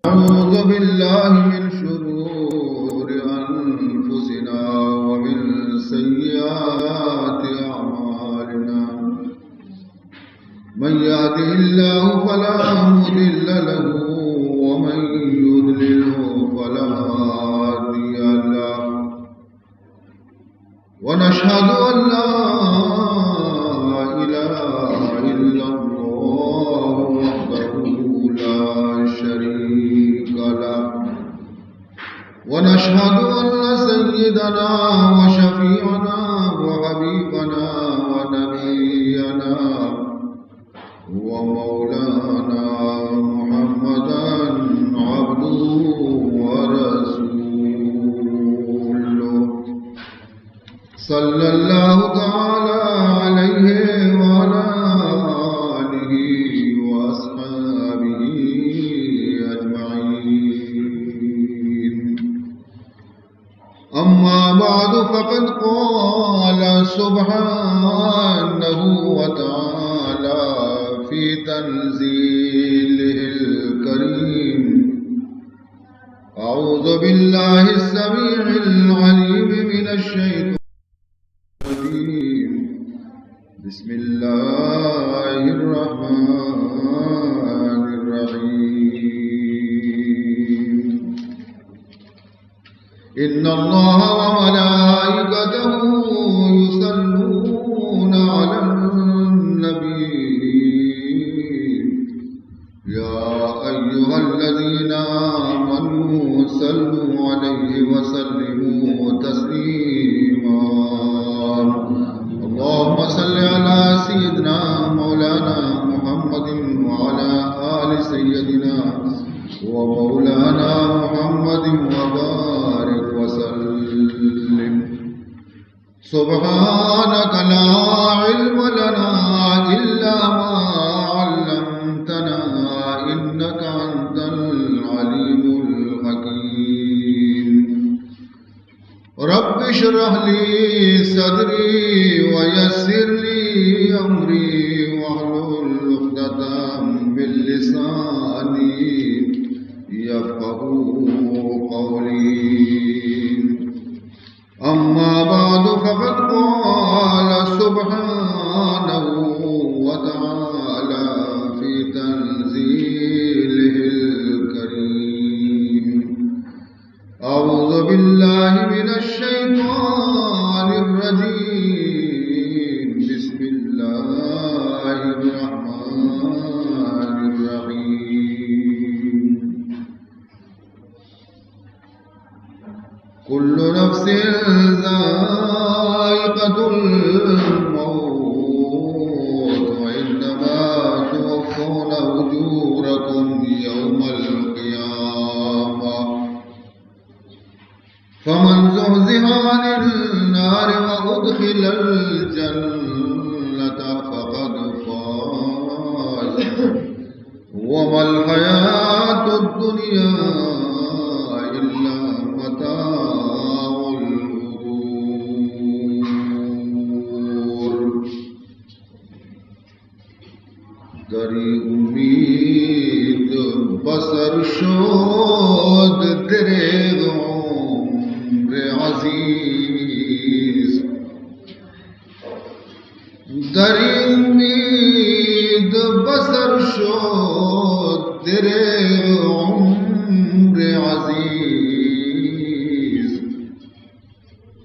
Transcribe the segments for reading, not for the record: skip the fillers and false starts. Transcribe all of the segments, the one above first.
أعوذ بالله من شرور أنفسنا ومن سيئات أعمالنا من يهده الله فلا مضل له ومن يضلله فلا هادي له ونشهد أن لا إله إلا الله وحده لا شريك له ونشهد أن سيدنا وشفيعنا وحبيبنا ونبينا ومولانا محمدا عبده ورسوله صلى الله تعالى عليه وعلى آله وأصحابه أجمعين أما بعد فقد قال سبحانه وتعالى في تنزيله الكريم أعوذ بالله السميع العليم من الشيطان الرجيم بسم الله الرحمن الرحيم إن الله وملائكته يصلون على النبي يا أيها الذين آمنوا صلوا عليه وسلموا تسليما اللهم صل على سيدنا مولانا محمد وعلى آل سيدنا ومولانا محمد وبارك وسلم سبحانك لا علم لنا إلا ما علمتنا إنك أنت العليم الحكيم رب اشرح لي صدري ويسر لي أمري واحلل عقدة من لساني يفقهوا قولي أما بعد فقد قال سبحانه وتعالى في تنزيله الكريم أعوذ بالله من الشيطان الرجيم بسم الله الرحمن الرحيم كل نفس ذائقة الموت وإنما توفون أجوركم يوم القيامة فمن زحزح عن النار وأدخل الجنة فقد فاز وما الحياة الدنيا إلا متاع الغرور دری امید بسر شد دریغ عمر عزیز دری امید بسر شد دریغ عمر عزیز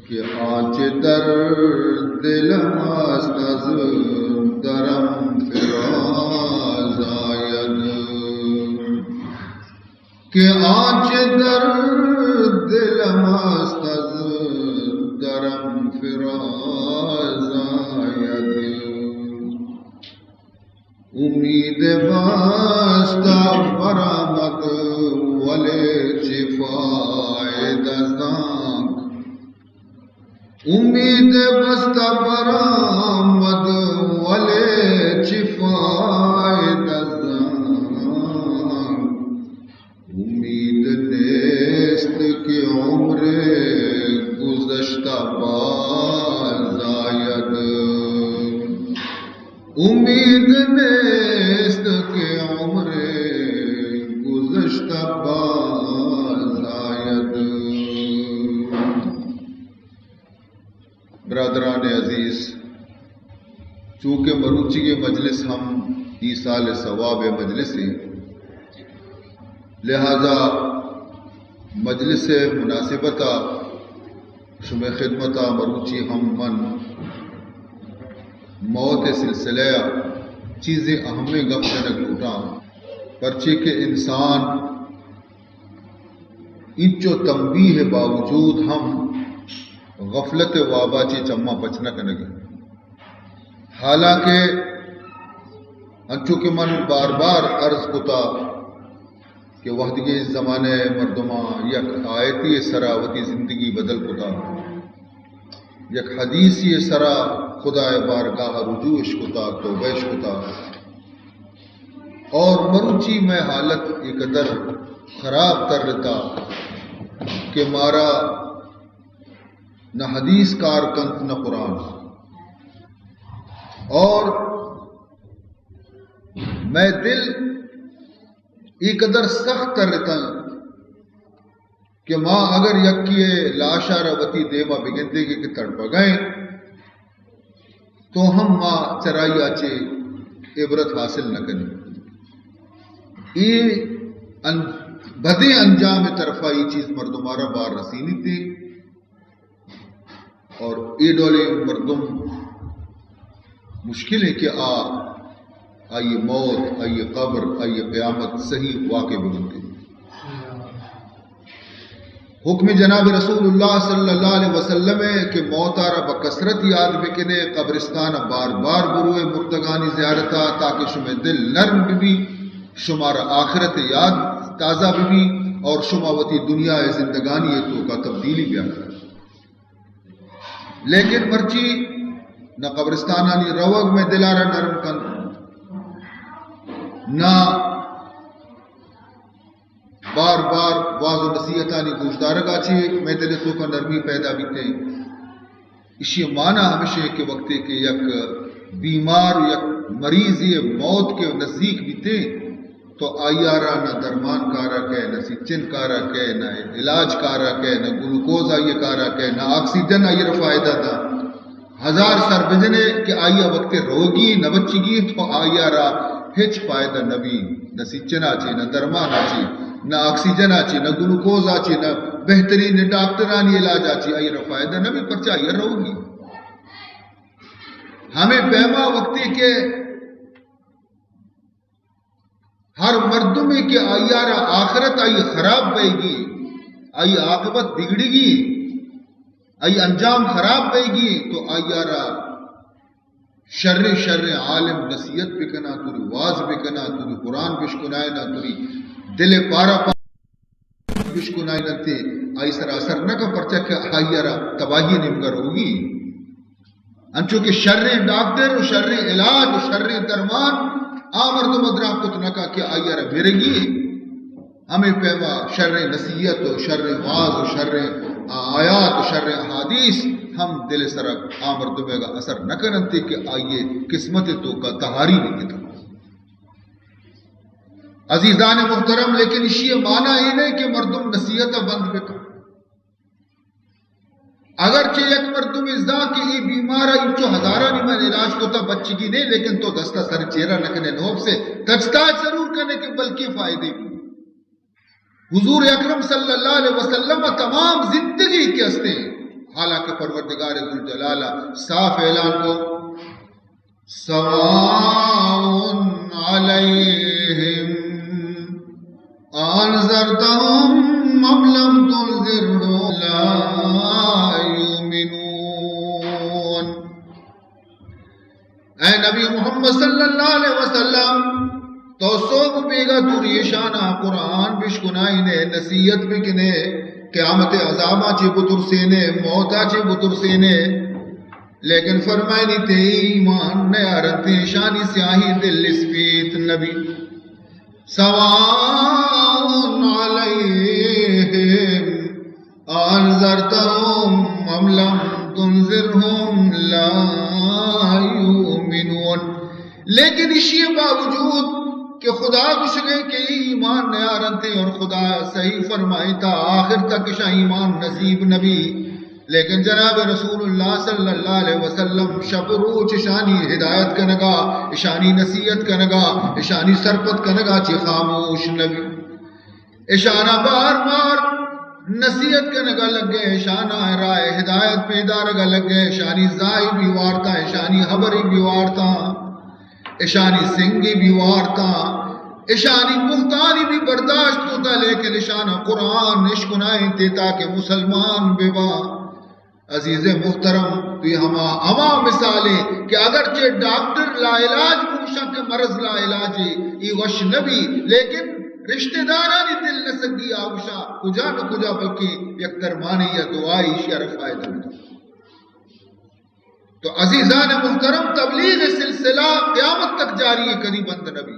کہ آنچ در دلم است از درم فراز آید کہ آنچ در دلم است از درم فراز آید امید بستا برآمد ولی چه فایده زنگ امید بستا برآمد ولی چه فایده زنگ امید نیست که عمر گذشته باز آید امید نیست کہ عمر گزشتہ صبا زاید۔ برادران عزیز، چونکہ مروچی کے مجلس ہم ایصال ثواب مجلس ہیں، لہذا مجلس مناسبتا شم خدمتا مروچی ہم من موت سلسلہ چیزیں اہم گپ نک لوٹا، پرچے کے انسان انچو تنبیہ باوجود ہم غفلت وابا چی چما پچنا کنگے، حالانکہ انچو کہ من بار بار عرض کتا کہ وحدگی زمانے مردمہ یک آیتی سراوتی زندگی بدل کتا، یک حدیثی سرا خدا بارگاہ رجوعش کتا، توبہش کتا، اور مروچی میں حالت ایک قدر خراب کر لیتا کہ مارا نہ حدیث کارکنت نہ قرآن، اور میں دل ایک قدر سخت کر لیتا کہ ماں اگر یکیے لاشا روتی دیما بگندے کے تڑپ گئے تو ہم ماں چرائی آچے عبرت حاصل نہ کریں، یہ بدے انجام طرفہ یہ چیز مردمارا بار رسینی تھی، اور اے ڈولے مردم مشکل ہے کہ آئیے موت، آئیے قبر، آئیے قیامت صحیح واقع بنتے۔ حکم جناب رسول اللہ صلی اللہ علیہ وسلم ہے کہ موت آرہ بکثرت یاد بکنے، قبرستان بار بار بروئے مردگانی زیارتا، تاکہ شما دل نرم بھی، شمارا آخرت یاد تازہ بھی، اور شماوتی دنیا زندگانی تو کا تبدیلی بھی آتا ہے۔ لیکن مرچی نہ قبرستانانی روگ میں دلارہ نرم کن، نہ بار بار واض و نصیحتانی گوشدارگا چھے میں دل تو کا نرمی پیدا بیتے، اسی معنی ہمیشہ کہ وقتے کہ یک بیمار یک مریض یہ موت کے نزدیک بیتے تو آئیارا نہ درمان کارا کہ، نہ سچن کارا کہ، نہ علاج کارا کہ، نہ گلوکوز آئیے کارا کہ، نہ آکسیجن آئیے فائدہ تھا، ہزار سر بجنے کہ آئیہ وقت روگی نہ بچی گی تو آئیارا ہچ فائدہ نبی، نہ سچن آچے، نہ درمان آچے، نہ آکسیجن آچے، نہ گلوکوز آچے، نہ بہترین ڈاکٹرانی علاج آچے، آئیہ فائدہ نبی پرچہ آئیہ روگی۔ ہمیں پیما وقتی کے ہر مردمے کے آئیارا آخرت آئی خراب بے گی، آئی عاقبت بگڑی گی، آئی انجام خراب بے گی، تو آئیارا شر عالم نصیحت بکنا، توری واز بکنا، توری قرآن بشکنائے نہ، توری دل پارا بشکنائے نہ تے آئی سر اثر نہ کا پرچہ کہ آئیارا تباہی نمگر ہوگی۔ انچو کہ شر ڈاکٹر و شر علاج و شر درمان آمردم ادراک کت نکا کہ آئیارا برگی، ہمیں پیما شر نصیحت و شر واز و شر آیات و شر حدیث ہم دل سرک آمردمے کا اثر نہ کرنتے کہ آئیے قسمت تو کا تہاری بھی کتا۔ عزیزان محترم، لیکن اسی معنی ہی نہیں کہ مردم نصیحت بند بکا، اگرچہ یک مردم ازدہ کہ یہ بیمارہ انچو ہزارہ نیمن علاج کو تا بچی کی نہیں، لیکن تو دستہ سر چہرہ نکنے نوب سے تجتاج ضرور کرنے کے بلکہ فائدے بھی۔ حضور اکرم صلی اللہ علیہ وسلم تمام زندگی کے ہستے ہیں، حالانکہ پروردگار ذوالجلالہ صاف اعلان کو سواء علیہم انذرتہم ام لم تنذرہم لا یؤمنون۔ اے نبی محمد صلی اللہ علیہ وسلم تو سوگ بیگا دوری شانہ قرآن بشکنائی نے، نصیحت بکنے، قیامت عذابہ چی بطر سینے، موتا چی بطر سینے، لیکن فرمائی نہیں تے ایمان نیارتے شانی سیاہی دل اسپیت نبی۔ سواء علیہم انذرتہم ام لم تنذرہم لا یؤمنون۔ لیکن اسی باوجود کہ کہ خدا کچھ گئے کہ ایمان نیا رنتے اور خدا صحیح فرمائی تھا آخر تک شاہ ایمان نصیب نبی لیکن جناب رسول اللہ صلی اللہ علیہ وسلم شب روچ اشانی ہدایت کنگا اشانی نصیحت کنگا اشانی سرپت کنگا چی خاموش نبی اشانہ بار بار نصیحت کنگا لگے اشانہ رائے ہدایت پیدا رگا لگے اشانی زائی بھی وارتا اشانی حبری بھی وارتا اشانی سنگی بھی وارتا اشانی مختاری بھی برداشت ہوتا لیکن اشانہ قرآن نشکنائیں تیتا کہ مسلمان بیوا عزیز محترم تو یہ ہما مثالیں کہ اگرچہ ڈاکٹر لا علاج موشا کے مرض لا علاج یہ وش نبی لیکن رشتہ دارانی دل نسگی آوشا کجا نہ کجا بلکہ یک درمانی یا دعائی شرف فائدہ ہوتا تو عزیزان محترم تبلیغ سلسلہ قیامت تک جاری ہے کری بند نبی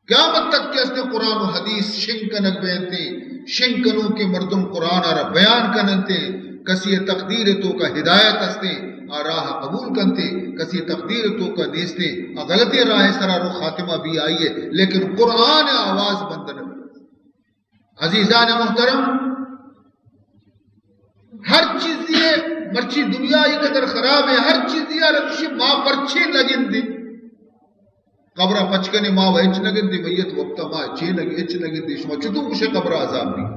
قیامت تک کہ اس نے قرآن و حدیث شنکنک بیانتے شنکنوں کے مردم قرآن اور بیان کننتے کسی تقدیر تو کا ہدایت استے اور راہ قبول کنتے کسی تقدیر تو کا دیستے اور غلطی راہ سرار و خاتمہ بھی آئی ہے لیکن قرآن آواز بند نبی عزیزان محترم ہر چیز یہ مرچی دنیا یہ قدر خراب ہے ہر چیز یہ رکشی ماں پرچے لگن دے قبرہ پچکنے ماں وہ اچ لگن دی میت وقتا ماں اچ لگن دی شما چطور کشے قبرہ عذاب دی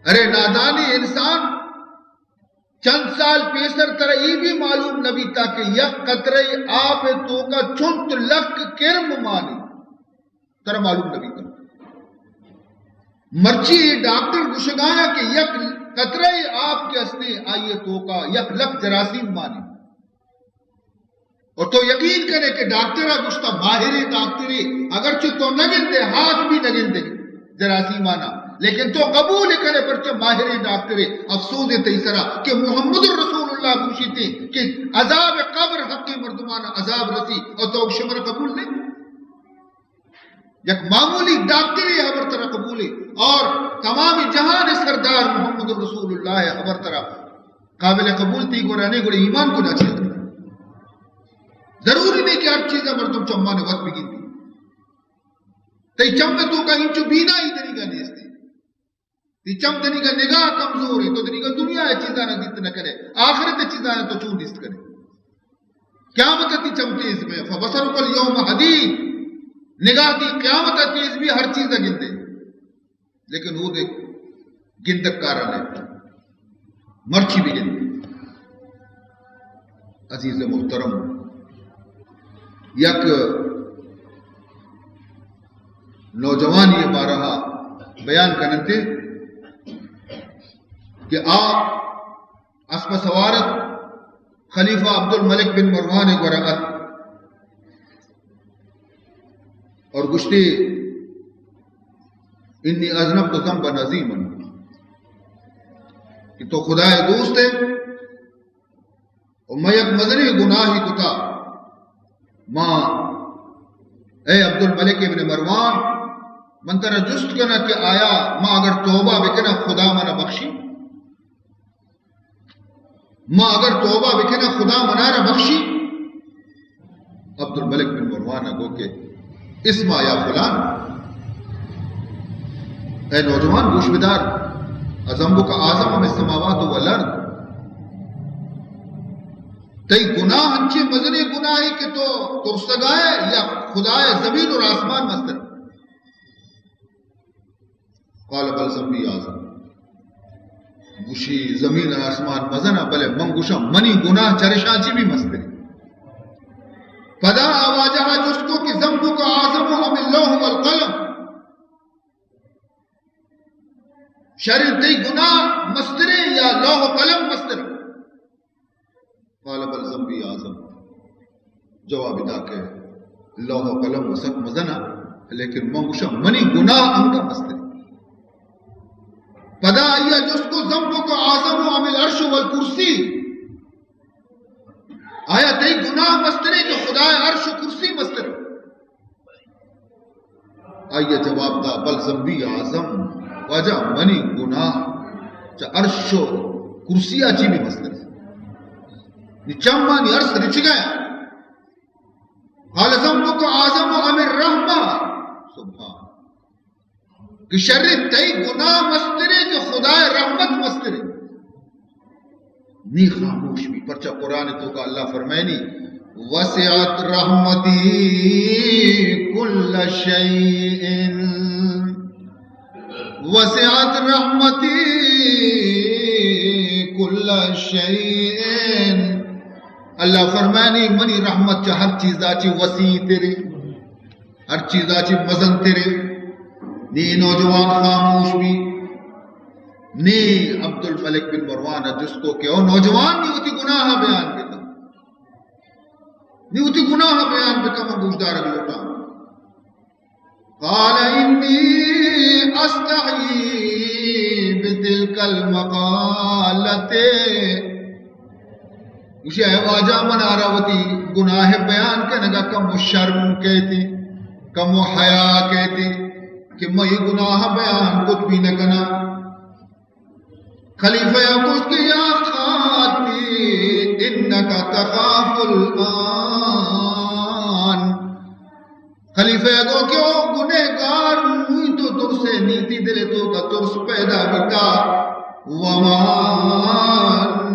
ارے نادانی انسان چند سال پیسر ترہ ای بھی معلوم نبی تا کہ یک قطرہ آپ تو کا چنت لک کرم مانی ترہ معلوم نبی تا مرچی ڈاکٹر گشگایا کہ یک قطرہ آپ کے اسنے آئیے تو کا یک لک جراثیم مانی اور تو یقین کرے کہ ڈاکٹرہ گشتا ماہری ڈاکٹری اگرچہ تو نگن دے ہاتھ بھی نگن دے جراثیم آنا لیکن تو قبول کرے پرچہ ماہری ڈاکٹری افسوس تیسرا کہ محمد الرسول اللہ خوشی تھی کہ عذاب قبر حقی مردمانہ عذاب رسی اور تو شمر قبول نہیں یک معمولی ڈاکٹری حبر طرح قبول ہے اور تمام جہان سردار محمد الرسول اللہ حبر طرح قابل قبول تھی کو رہنے کو ایمان کو نہ چاہتا ضروری نہیں کہ ہر چیزیں مردم چمہ نے وقت بھی گن دی تی چم میں تو کہیں چو بینا ہی دنی کا نیستے تی چم دنی کا نگاہ کمزور ہے تو دنی کا دنیا ہے چیزاں نہ دیت نہ کرے آخرت چیزاں تو چون دیست کرے قیامت تی چم تیز میں فبصرک اليوم حدید نگاہ تی قیامت تیز بھی ہر چیزیں گن دے لیکن وہ دیکھ گندک کارا لے مرچی بھی گن دے عزیز محترم یک نوجوان یہ بارہا بیان کرنتے کہ آپ اسپ سوارت خلیفہ عبد الملک بن مروان ورقت اور گشتے انی ازنب تو ذنبا عظیما کہ تو خدا دوست ہے اور میں یک مزنی گناہی کتا ماں اے عبد الملک ابن مروان من ترہ جست کنا کہ آیا ماں اگر توبہ بکنا خدا منا بخشی ماں اگر توبہ بکنا خدا منا رہ بخشی عبد الملک بن مروان گو کہ اسما یا فلان اے نوجوان گوش بدار ازمبو کا آزم میں السماوات والارض تی گناہ ہنچے مزنے گناہی کہ تو ترسگائے یا خدای زمین اور آسمان مستر قال بل زنبی آزم گوشی زمین اور آسمان مزنہ بلے من گوشا منی گناہ چرشانچی بھی مستر پدا آواجہ جس کو کہ زنبو کا آزم ہم اللہ والقلم شریف تی گناہ مسترے یا لوح قلم مستر قال بل ذنبی اعظم جواب دا کہ لوح قلم وسط مزنہ لیکن منگوشا منی گناہ انگا مستری پدا آئیا جس کو ذنبو کو اعظم و عمل عرش والکرسی آیا تی گناہ مستری کہ خدا عرش و کرسی مستری آئیا جواب دا بل ذنبی اعظم واجہ منی گناہ چا عرش و کرسی آچی بھی مستری چمانی عرص رچ گیا قال ذنبك اعظم ام الرحمہ، سبحان کہ شر تئی گناہ مسترے کہ خدا رحمت مسترے نی خاموش بھی پرچہ قرآن تو کا اللہ فرمائنی وسعت رحمتی کل شیء، وسعت رحمتی کل شیء، اللہ فرمائنی منی رحمت چا ہر چیز آچی وسیع تیرے، ہر چیز آچی مزن تیرے. نی نوجوان خاموش بھی نی عبد الملک بن مروان جس کو کہ او نوجوان نہیں ہوتی گناہ بیان بتا، نہیں ہوتی گناہ بیان بتا میں گوشدار ابھی اٹھا. قال انی استحیی بتلک المقالت، اسے اے واجہ من آراوتی گناہ بیان کے نگا کم شرم کہتی کم حیا کہتی کہ میں یہ گناہ بیان کچھ بھی نہ کنا. خلیفہ کچھ کہ یا خاتی انکا تخاف الان، خلیفہ کو کہ او گنہگار ہوئی تو تر سے نیتی دلے تو کا ترس پیدا بتا. وما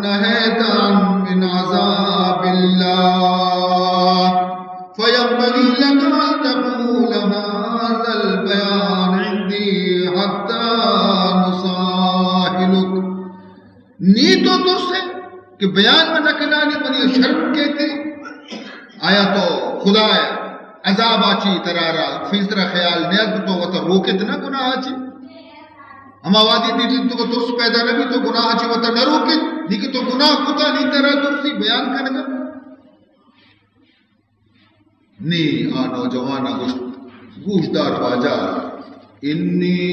نہیت عن من عذاب اللہ فینبغی لک ان تقول هذا البیان عندی حتی نصاحلک. نی تو تر سے کہ بیان میں نکنانی منی شرم کہتے آیا تو خدا عذاب آچی ترارا فیصرہ خیال نیت تو وطا روکت نہ گناہ آچی، ہما وادی دیتی تو ترس پیدا نبی تو گناہ آچی وطا نہ روکت، لیکن تو گناہ کتا نہیں ترا ترسی بیان کرنگا. نی آ نوجوانا گوشدار واجہ انی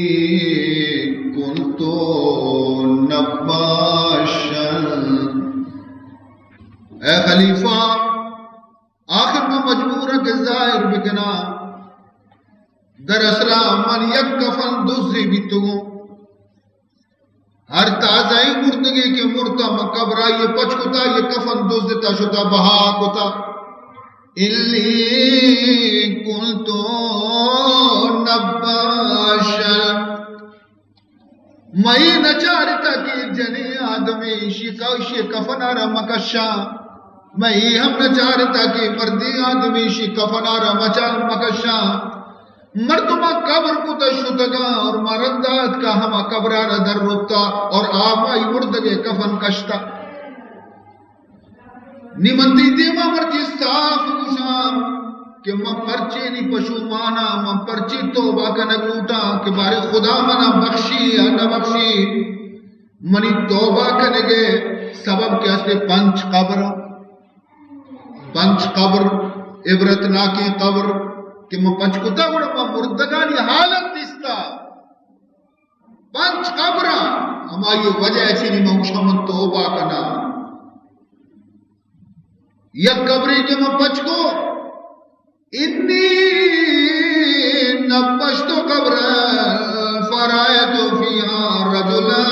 کنتو نباشن، اے خلیفہ آخر میں مجبور ہے کہ ظاہر بکنا در اسلام من یک کفن دوسری بھی تو ہر تازائی مردگی کے مرتا مقبرہ یہ پچکتا یہ کفن دوستا شتا بہا کتا. الی کنتو نباشا، میں نچارتا کہ جنی آدمی شکاوشی کفن آرہ مکشا، میں ہم نچارتا کہ مردی آدمی شی کفن آرہ مچال مکشا. مردمہ قبر کو تشتگا اور مردات کا ہما قبر آرہ در ربتا اور آمائی مردگے کفن کشتا. نیمندی دیما مرچی صاف گشام کہ من پرچے نی پشو مانا من پرچی توبہ کا نگلوٹا کہ بارے خدا منا بخشی یا نہ بخشی منی توبہ کا نگے سبب کے اسے پنچ قبر عبرتناکی قبر کہ من پنچ کتا گوڑا من مردگانی حالت دیستا پنچ قبر ہماری وجہ ایسی نہیں موشا من توبہ کنا. یک قبری کے میں پچ کو انی نبشتو قبر فرائتو فیہا رجلا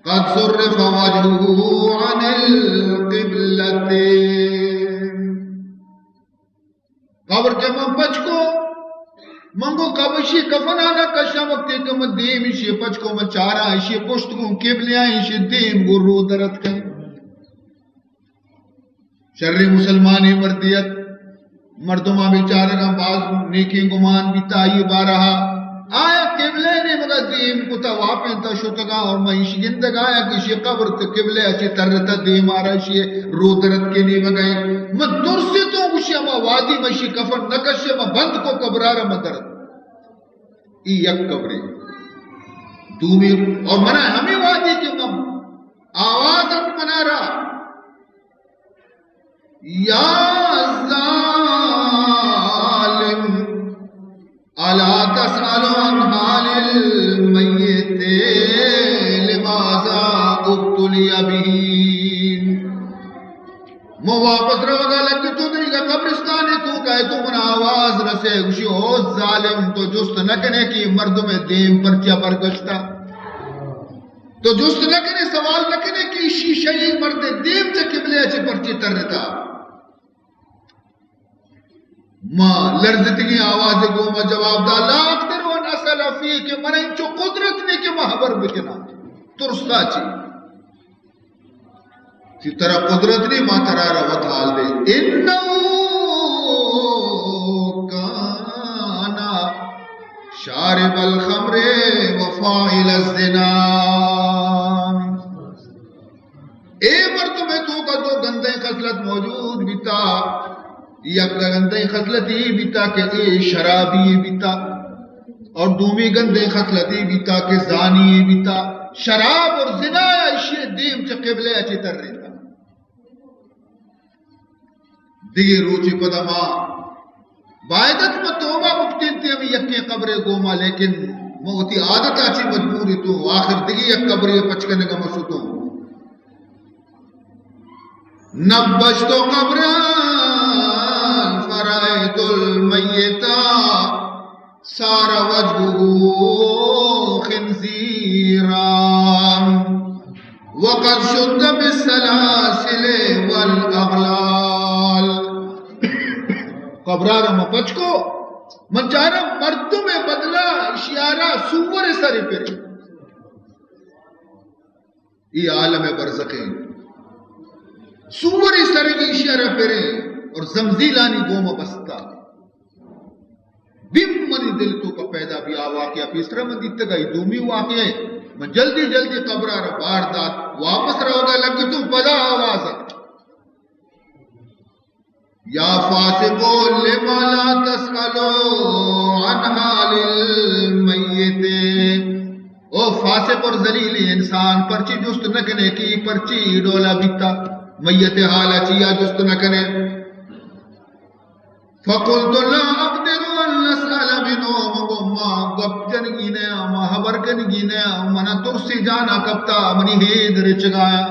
قد صرف وجہو عن القبلت. قبر کے میں پچ کو منگو قبشی کفنانا کشا وقتی کہ میں دیم ایشی پچ کو میں چارا ایشی پشت کو قبلیاں ایشی دیم گو رو درد کہیں. شر مسلمانی مردیت مردمہ بیچارے کا باز نیکی گمان بھی تائی بارہا آیا قبلے نے مگا دیم کتا واپن تا شتگا اور مہیش گندگ آیا کشی قبر تا قبلے اچھی ترتا دیم آرہا شیئے رو درد کے لیے مگئے میں در سے تو کشی اما وادی مشی کفر نکشی اما بند کو قبرارا مدرد ای یک قبری دومی اور منع ہمیں وادی کے مم آوازت منا رہا یا ظالم الا تسأل عن حال المیت لماذا ابتلی به. میں واپس روگا لگے تو نہیں گا قبرستان تو کہے تو من آواز رسے گوشی او ظالم تو جست نکنے کی مرد میں دیم پرچہ برگشتا تو جست نکنے سوال نکنے کی شیشہی مرد دیم چا قبلے اچھی پرچی تر رہتا. ماں لرزتگی آواز گو ما جواب دا لا اقدر و نسل فی کہ من انچو قدرت نے کہ محبر بکنا ترستا چی ترا قدرت نے ماں ترا روت حال دے انہو کانا شارب الخمر وفائل الزنا اے مرتبہ تو کا دو گندے خصلت موجود بیتا یا گندے خصلتی بیتا کہ اے شرابی بیتا اور دومی گندے خصلتی بیتا کہ زانی بیتا شراب اور زنا اشیاء دیم چا قبلے اچھی تر رہتا دیگے روچی پدما بائدت میں توبہ مکتین تھی ہمیں یکی قبر گوما لیکن موتی عادت آچی مجبوری تو آخر دیگی یک قبر پچکنے کا مسوتو نبشت قبران فرائت المیتا سار وجهه خنزیران وقد شد بالسلاسل والاغلال قبرارا مپچ کو منچارا مردوں میں بدلا اشیارہ سور سر پر یہ عالم برزخیں سور سر کی اشیارہ پرے اور زمزیلانی گوما بستا بیم منی دل تو کا پیدا بھی واقعہ پیسرا من دیتا گئی دومی واقعہ ہے میں جلدی جلدی قبرارا باردات واپس رہو گا لگی تو پدا آوازا یا فاسقو لما لا تسألو عن حال المیت او فاسق اور ذلیلی انسان پرچی جست نکنے کی پرچی ڈولا بیتا میت حالا چیا جست نکنے فقلت لا اقدر ان نسأل منو مگوما گب جنگینے اما حبر کنگینے منا ترسی جانا کبتا منی ہید رچگایا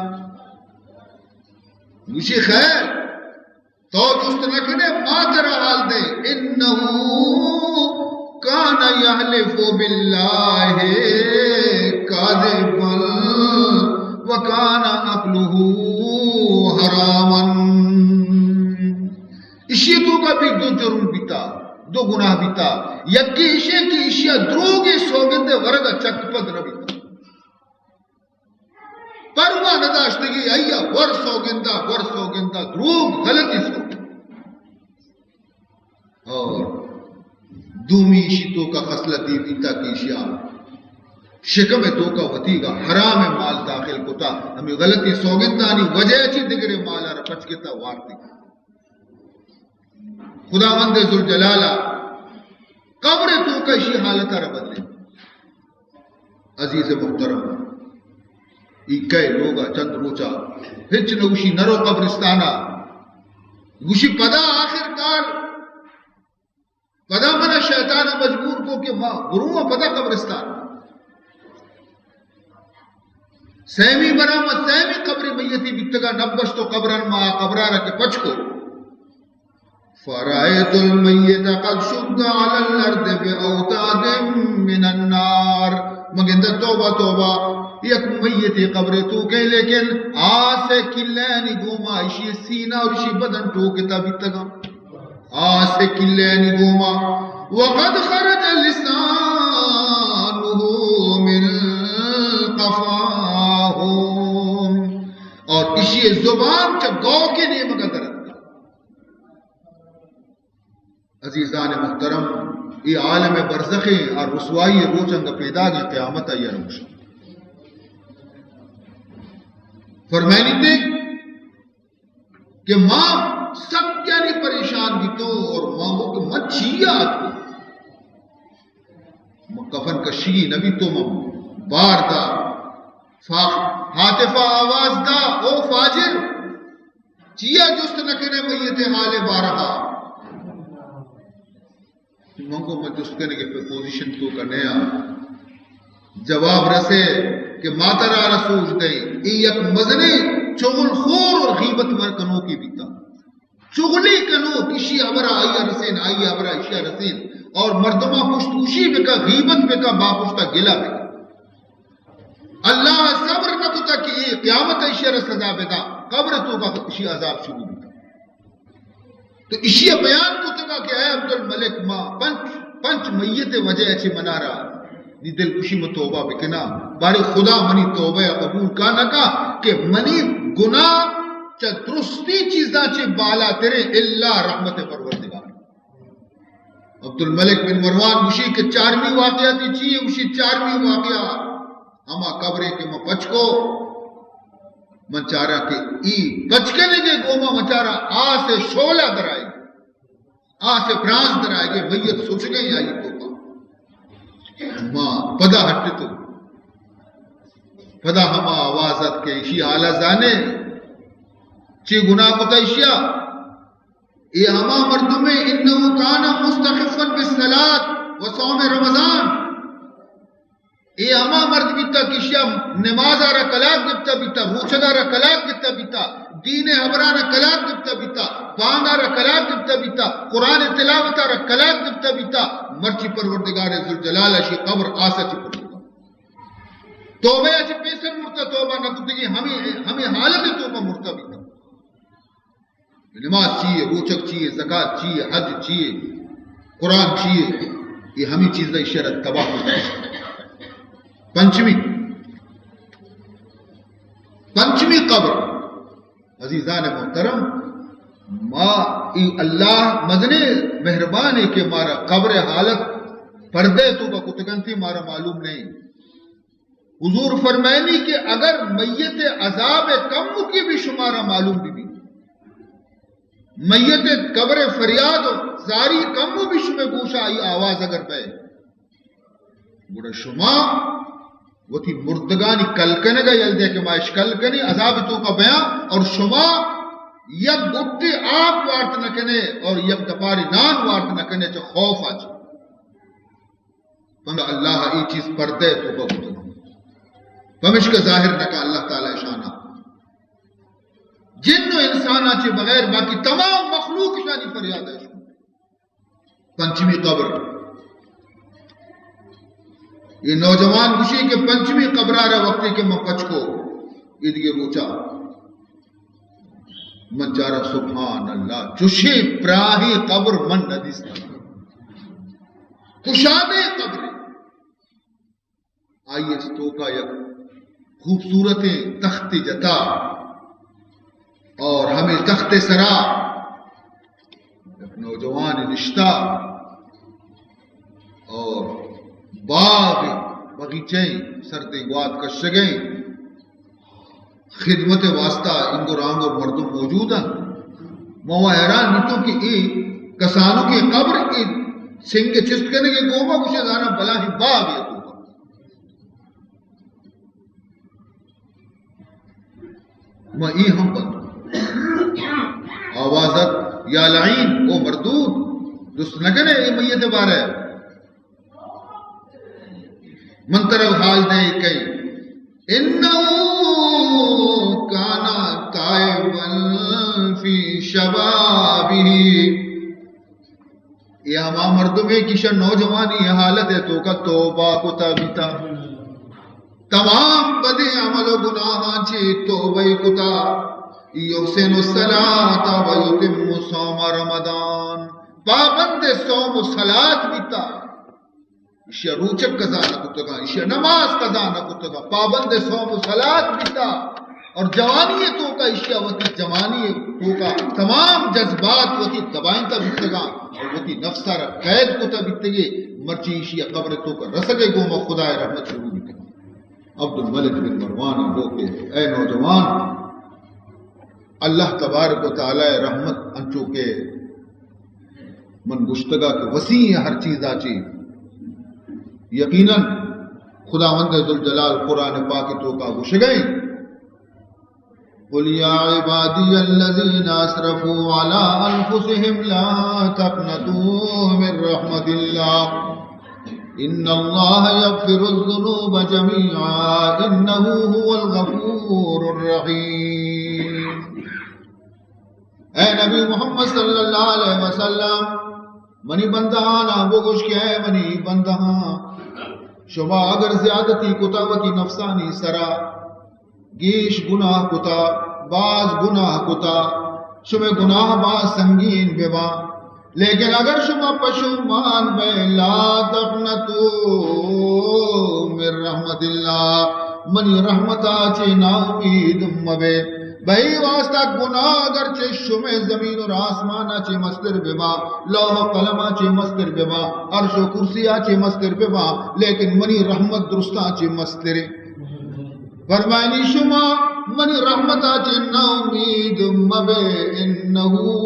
مجھے خیر تو جست نکنے ما ترہ حال دے انہو کان یحلف باللہ کاذبا وکان اقلہ حراما اشیاء تو کا بھی دو جرم بیتا دو گناہ بیتا یکی اشیاء کی اشیاء دروگی سوگندے ورگا چک پد نبیتا پروا نداشتگی ایا ور سوگندہ دروگ غلطی سوگندہ اور دومی اشیاء تو کا خصلتی بیتا کی اشیاء شکم تو کا وطیگا حرام مال داخل کتا ہمیں غلطی سوگندانی وجہ چی دگرے مالا رپچ کتا وارتی خداوند ذوالجلالہ قبر تو کشی حالت رہ بدلے عزیز محترم ایکے لوگا چند روچا ہچ نوشی نرو قبرستانا گوشی پدا آخر کار پدا منا شیطان مجبور کو کہ ماں گروہ پدا قبرستان سیمی برامت سیمی قبر میتی بیتگا نبش تو قبران ما قبرارا کے پچ کو فرأيت الميت قد شد على الأرض بأوتاد من النار مگر توبہ یک میتی قبر تو کہ لیکن آسے کلینی گوما اشی سینہ اور اشی بدن ٹوکتا بیتگا آسے کلینی گوما وقد خرج لسانه من قفاه اور اشی زبان چا گو کے نیم کا درد عزیزان محترم یہ عالم برزخی اور رسوائی روچنگ پیدا کی قیامت آئی روش فرمائنی تھے کہ ماں سب یعنی پریشان بھی تو اور ماں کو کہ مت چیات کو کفن کشی نبی تو بار دا حاتفہ آواز دا او فاجر چیا جست نکنے میت حال بارہا منگو میں جس کرنے کے پوزیشن تو کا نیا جواب رسے کہ ماترا رسوج دیں ای یک مزنی چغل خور اور غیبت مرکنوں کی بیتا چغلی کنو کشی عبرہ آئیہ رسین آئیہ عبرہ اشیاء رسین اور مردمہ پشتوشی بکا غیبت بکا باپشتا گلا بکا اللہ صبر نکتا کہ یہ قیامت اشیاء رسزا بکا قبر تو کا اشیاء عذاب شروع بکا تو اشیا بیان کو تکا کہ اے عبد الملک ماں پنچ میت وجہ اچھے منا رہا دی دل خوشی میں توبہ بکنا باری خدا منی توبہ قبول کا نہ کا کہ منی گناہ چا درستی چیزاں چے بالا تیرے اللہ رحمت پروردگار عبد الملک بن مروان مشی کے 4ویں واقعہ تھی چیئے مشی 4ویں واقعہ ہما قبرے کے میں پچکو منچارا کے ای پچکے لگے گوما منچارا سے شولہ درائے گے سے برانس درائے گے میت سوچ گئی آئی تو ماں پدا ہٹتے تو پدا ہما آوازت کے اشی آلہ زانے چی گناہ کتا اشیا اے ہما مردمے انہو کانا مستخفا بالصلاة و صوم رمضان اے ہما مرد بیتا کشیا نماز آرہ کلاک گبتا بیتا روچد آرہ کلاک گبتا بیتا دین حبرانہ کلاک گبتا بیتا بانگ آرہ کلاک گبتا بیتا قرآن تلاوت آرہ کلاک گبتا بیتا مرچی پروردگار ذوالجلال اشی قبر آسا چی پروردگار توبہ اچھی پیسر مرتا توبہ نہ کتگی ہمیں حالت توبہ مرتا بیتا نماز چاہیے روچک چاہیے زکاة چاہیے حج چاہیے قرآن چاہیے یہ ہمیں چیزیں شرط تباہ ہوتا ہے پنچمی قبر عزیزان محترم ما اللہ مدنے مہربان ہے کہ مارا قبر حالت پردے تو کا کتگن تھی مارا معلوم نہیں حضور فرمائنی کہ اگر میت عذاب کم کی بھی شمارا معلوم بھی میت قبر فریاد زاری کم بھی شمع گوشا آئی آواز اگر پہ بڑا شما وہ تھی مردگانی کلکنے گا یلدے کہ ما اشکلکنی عذاب تو کا بیان اور شما یک گٹی آپ وارت نکنے اور یک دپاری نان وارت نکنے چا خوف آج پنگا اللہ ای چیز پردے تو کا گتنا پمش کا ظاہر نکا اللہ تعالی شانہ جن و انسانہ چے بغیر باقی تمام مخلوق شانی فریاد ہے پنچمی قبر یہ نوجوان خوشی کے پنچمی قبر آ رہا وقتی کے میں پچکو یہ دیئے روچا من چارا سبحان اللہ چوشی پراہی قبر من ندیس کشادے قبر آئیے تو کا یک خوبصورت تخت جتا اور ہمیں تخت سرا نوجوان نشتہ اور باغ بغیچیں سرتے گواد کش گئیں خدمت واسطہ انگو رانگو مردم موجود ہیں موہ حیران نیتوں کہ ای کسانوں کی قبر ای سنگ کے چست کرنے کے گوما کچھ دانا بلا ہی باغ ہے توبہ میں ای ہم بند آوازت یا لعین او مردود دست نکنے ای میت بارے من طرف حال دے کئی انہو کانا تائبا فی شبابی یہ ہما مردمے کی شر نوجوانی حالت ہے تو کا توبہ کو تابیتا تمام بدے عمل و گناہاں چی توبہ کتا یحسن الصلاة و یتم صوم رمضان پابند صوم و صلاة بیتا اشیا روچک قضا نہ کتگا اشیا نماز قضا نہ کتگا پابند صوم و صلاة بیتا اور جوانی تو کا اشیا وتی جوانی تو کا تمام جذبات وتی دبائیں تا بیتگا اور وتی نفس سارا قید کو تا بیتگے مرچی اشیا قبر تو کا رسگے گوما خدا رحمت شروع بیتگا عبد الملک بن مروان ہو کے اے نوجوان اللہ تبارک و تعالی رحمت انچو کے من گشتگا کے وسیع ہر چیز آچی یقیناً خدا مند ذوالجلال قرآن پاک تو کا گش گئیں قل یا عبادی الذین اسرفوا علی انفسهم لا تقنطوا من رحمت اللہ ان اللہ یغفر الذنوب جميعا انه هو الغفور الرحیم اے نبی محمد صلی اللہ علیہ وسلم منی بندہانا وہ گوش کے اے منی بندہاں شما اگر زیادتی کتاوتی نفسانی سرا گیش گناہ کتا باز گناہ کتا شما گناہ با سنگین ببا لیکن اگر شما پشومان بے لا تقنطو من رحمت اللہ منی رحمتا چی نا امید مبے بھئی واسطہ گناہ اگرچہ شما زمین اور آسمانہ چی مستر ببا لوح و قلمہ چی مستر ببا عرش و کرسیہ چی مستر ببا لیکن منی رحمت درستہ چی مستر فرمائنی شما منی رحمتا چی نا امید مبے انہو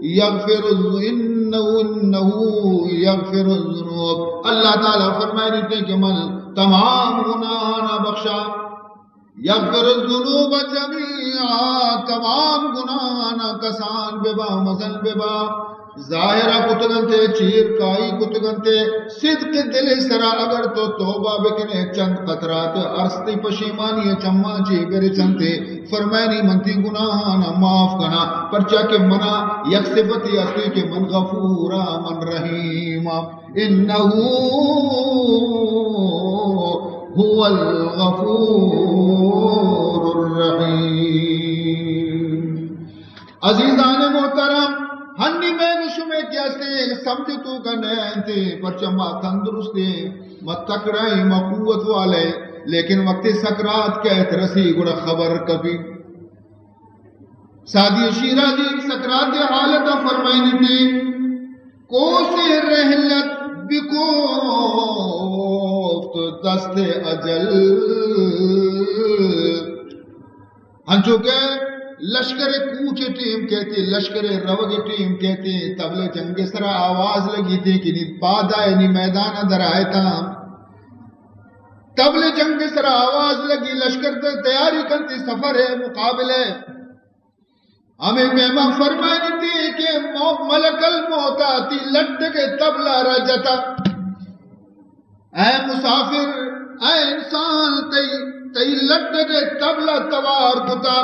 یغفر الذنوب اللہ تعالیٰ فرمائنی تھے کہ من تمام گناہانا بخشا یغفر الذنوب جمیعا تمام گناہانا کسان ببا مزن ببا ظاہرہ کتگنتے چیر کائی کتگنتے صدق دل سرا اگر تو توبہ بکنے چند قطرات ارستی پشیمانی چمہ چی بر چنتے فرمائنی منتی گناہانا معاف کنا پرچا کہ منا یک صفتی اصلی کہ من غفورا من رحیما انہو هو الغفور الرحیم عزیزان محترم ہنی میں گشمے کیا سے سمجھ تو کا نین تھے پرچما تندرست تھے متکڑائی مقوت والے لیکن وقت سکرات کہت رسی گڑا خبر کبھی سادی شیرہ جی سکرات حالت فرمائنی تھی کو سے رحلت بکوفت دست اجل ہنچو کہ لشکر کوچ ٹیم کہتے لشکر روگ ٹیم کہتے تبلے جنگ سرا آواز لگی تھی کہ نی پاد آئے نی میدان در آئے تھا تبلے جنگ سرا آواز لگی لشکر تیاری کرتی سفر ہے مقابلے ہمیں مہمان فرمائنی تھی کہ ملک الموت آتی لٹ کے تبلا رجتا اے مسافر اے انسان تی لٹ کے تبلا توار کتا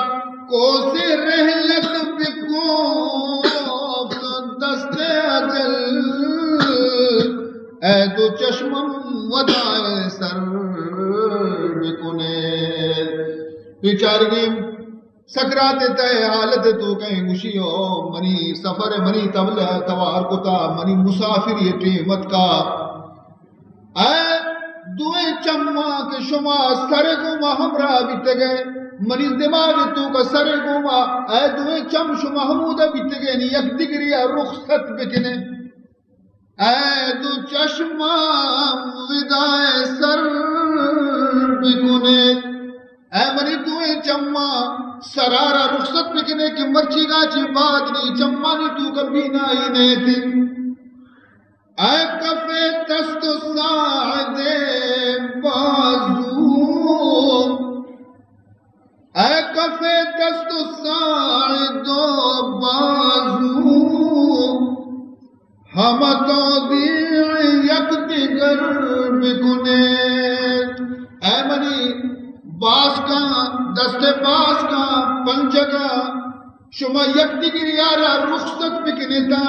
کو سے رحلت بکوف دست اجل اے دو چشمم ودائے سر بکنے بیچارگیم سکرات تے حالت تو کہیں گوشی ہو منی سفر منی تبلا توار کتا منی مسافر یہ ٹیمت کا اے دوئے چمہ کے شما سر گوما ہمراہ بیتے گئے منی دماغ تو کا سر گوما اے دوئے چم شما حمودہ بیتے گئے نی یک دگری رخصت بکنے اے دو چشمہ ودائے سر بکنے اے منی دوئے چمہ سرارہ رخصت بکنے کی مرچی گاچی بات نہیں چمہ نی تو کبھی نائی نہیں تھی اے کفے تست ساعد بازو اے کفے دست ساعد بازو ہم تو دیع یک دیگر بکنے اے منی باس کا دست باس کا پنجگا شما یک دیگر یارا رخصت بکنے تا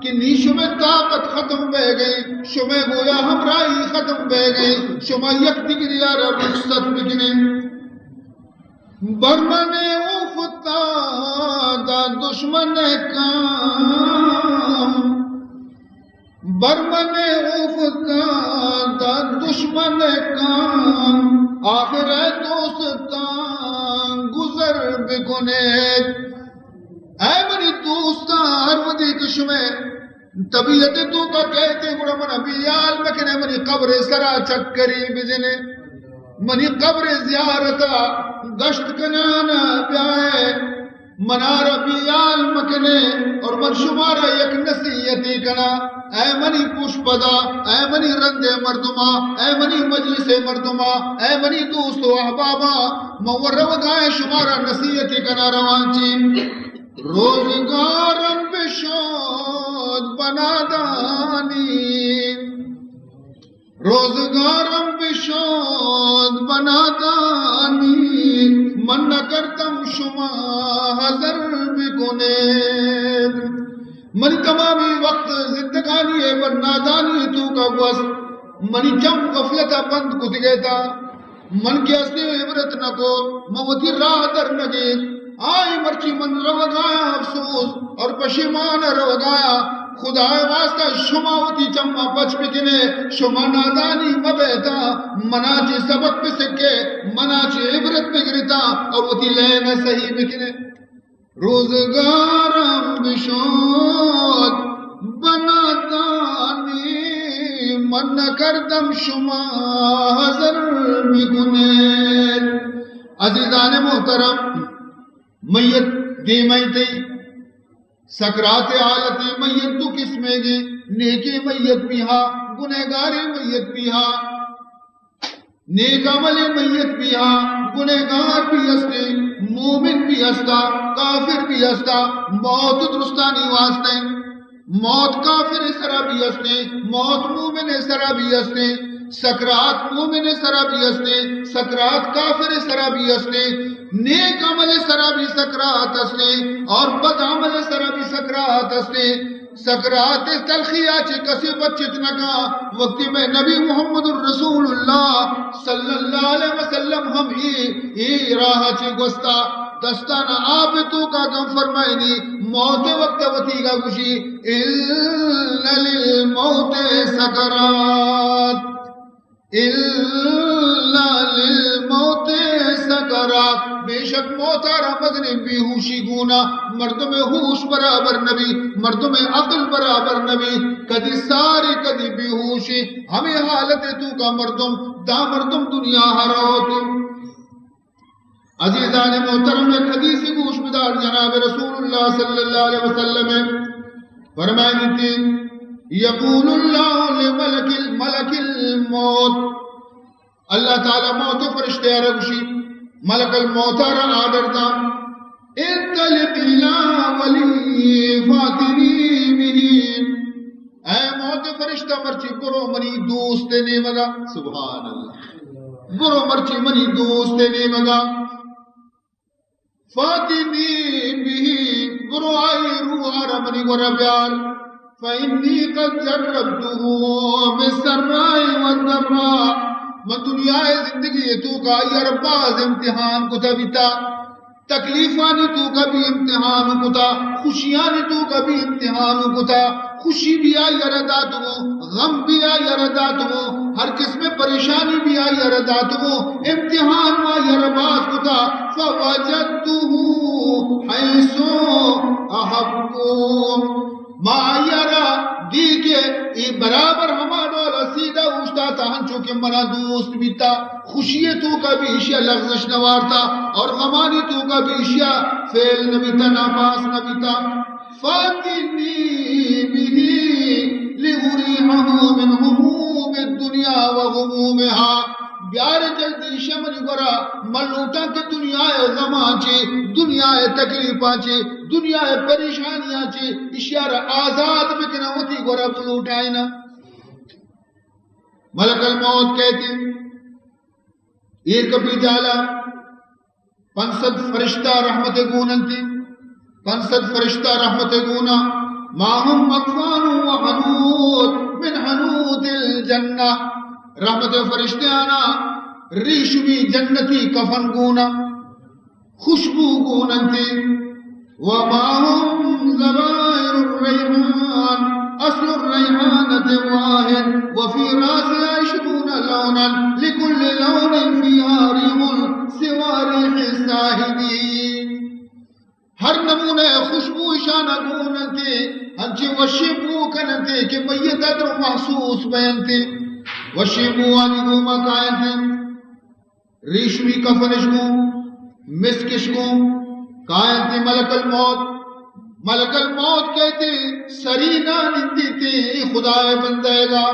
کہ نی شما طاقت ختم بے گئی شما گویا ہمرائی ختم بے گئی شما یک دیگر یارا رخصت بکنے برمن افتاد دشمن کام برمن افتاد دشمن کام آخر دوستان گزر بکنے اے منی دوستان ہر ودی کشمے طبیعت تو کا کہتے گوڑا من ابیال مکنے منی قبر سرا چکری بجنے منی قبر زیارتا گشت کنانا پیائے منار بیال مکنے اور من شمارا یک نصیحتی کنا اے منی پشپدا اے منی رند مردما اے منی مجلس مردما اے منی دوست و احبابا مورو گائے شمارا نصیحتی کنا روانچی روزگارم بشود بنادانی روزگارم بشود بنادانی من نکرتم شما حضر بکنید من تمامی وقت زندگانی ہے پر نادانی تو کا وست منی چم غفلتا بند کت گئے تھا من کے اصلی عبرت نہ کو موتی راہ در نگید آئی مرچی من روگایا افسوس اور پشیمان روگایا خدا واسطہ شما ہوتی چما پچ بکنے شما نادانی مبیتا منا چی سبق پہ سکے منا چی عبرت پہ گرتا اور ہوتی لینا صحیح بکنے روزگارم بشود بناتانی من کردم شما حضر بکنے عزیزان محترم میت دی میتی سکرات حالتی میت تو کس میں گی نیکی میت بھی ہا گنہگاری میت بھی ہا نیک عمل میت بھی ہا گنہگار بھی ہستے مومن بھی ہستا کافر بھی ہستا موت درستانی واسطے موت کافر سرا بھی ہستے موت مومن سرا بھی ہستے سکرات مومن سرا بھی ہستے سکرات کافر سرا بھی ہستے نیک عمل سرا بھی سکرات ہستے اور بد عمل سرا بھی سکرات ہستے سکرات تلخیہ چی کسی بچت نکا وقتی میں نبی محمد الرسول اللہ صلی اللہ علیہ وسلم ہم ای راہ چی گستا دستانا آپ تو کا کم فرمائنی موت وقت وطی کا گوشی اِلَّا لِلْمَوْتِ سَكَرَاتٍ اِلَّا لِلْمَوْتِ سَكَرَاتٍ بے شک موت آرامت نے بے ہوشی گونا مردم ہوش برابر نبی مردم عقل برابر نبی کدی ساری کدی بے ہوشی ہمیں حالت تو کا مردم دا مردم دنیا ہراؤ عزیزان محترم ایک حدیث گوش بدار جناب رسول اللہ صلی اللہ علیہ وسلم فرمائنی تھی یقول اللہ لملک الموت اللہ تعالی موت فرشتے رکشی ملک الموت را آڈر دا انطلق الى ولی فاتنی بھی اے موت فرشتہ مرچی برو منی دوست نے مگا سبحان اللہ برو مرچی منی دوست نے مگا فاتنی بھی برو آئی روح رمنی گرہ پیار فإنی قد جربتو بالسرائی والضراء من دنیا زندگی تو کا یرباز امتحان کو تبیتا تکلیفانی تو کا بھی امتحان کو تا خوشیانی تو کا بھی امتحان کو تا خوشی بھی آئی اردات ہو غم بھی آئی اردات ہو ہر قسم پریشانی بھی آئی اردات ہو امتحان ما یرباز کو تا فوجدتو حیثو احبو ما یرا دی کے ای برابر ہمارا سیدھا اوشتا تا ہنچو کے منا دوست بیتا خوشی تو کا بھی اشیاء لغزش نوارتا اور غمانی تو کا بھی اشیاء فیل نبیتا ناپاس نبیتا فاتنی بھی لغریحہو من غموم الدنیا و غمومہا بیار جلدی شمن گرا ملوٹا کے دنیا غمان چے دنیا تکلیفاں چے دنیا پریشانیاں چے اشیار آزاد بکنا ہوتی گرا ملوٹائیں نا ملک الموت کہتے ایک کبھی جالا 500 فرشتہ رحمت گونن تھی 500 فرشتہ رحمت گونا ماہم مقفان و حنود من حنود الجنہ رحمت فرشتے آنا ریش بھی جنتی کفن گونا خوشبو گونن تھی وماہم زبائر الریحان اصل الریحانت واحد وفی راس 20 لونا لکل لون فیہا ریح سوا ریح الساہدین ہر نمونے خوشبو اشانہ گونن تھی ہنچے وشبو کنن کہ میت ادر محسوس بین تھی وشیبو آنی گوما کائن تھی ریشمی کفنشکو مسکشکو کائن تھی ملک الموت کہتے سرینا نندی تھی خدا بندے گا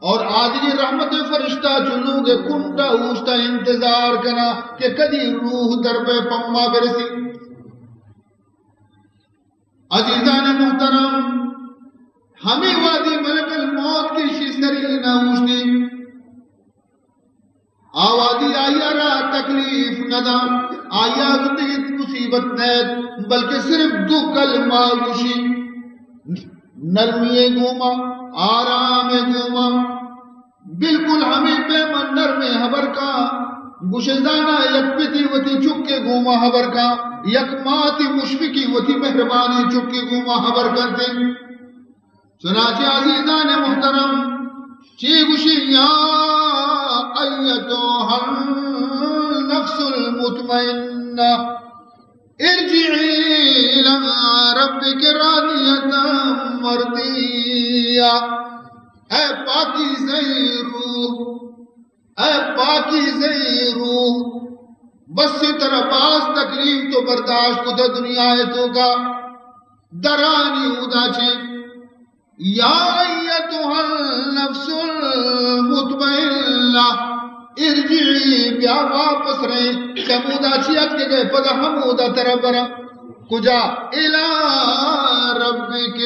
اور آدمی رحمت فرشتہ چلو گے کنٹا اوشتا انتظار کنا کہ کدی روح در پہ پما برسی عزیزان محترم ہمیں وادی ملک الموت کی شیسری نہ اوشتی آوادی آیا را تکلیف ندا آیا زندگی مصیبت نیت بلکہ صرف دو کلمہ گوشی نرمی گوما آرام گوما بالکل ہمیں پیمن نرم حبر کا گشزانہ یک پتی وتی چکے گوما حبر کا یک ماتی مشفقی وتی مہربانی چکے گوما حبر کرتے چنانچہ عزیزان محترم چی گشی یا ایتوہا النفس المطمئنہ ارجعی الى ربک راضیتا مرضیہ اے پاکیزہ روح اے پاکیزہ روح بس سے طرح باز تکلیف تو برداشت کو تا دنیا ہے تو کا درانی ادا چھے یا ایتوہا النفس المطمئنہ ارجعی بیا واپس رہے چمودا چیت کے گئے پدا حمودا طرح برا کجا الى ربک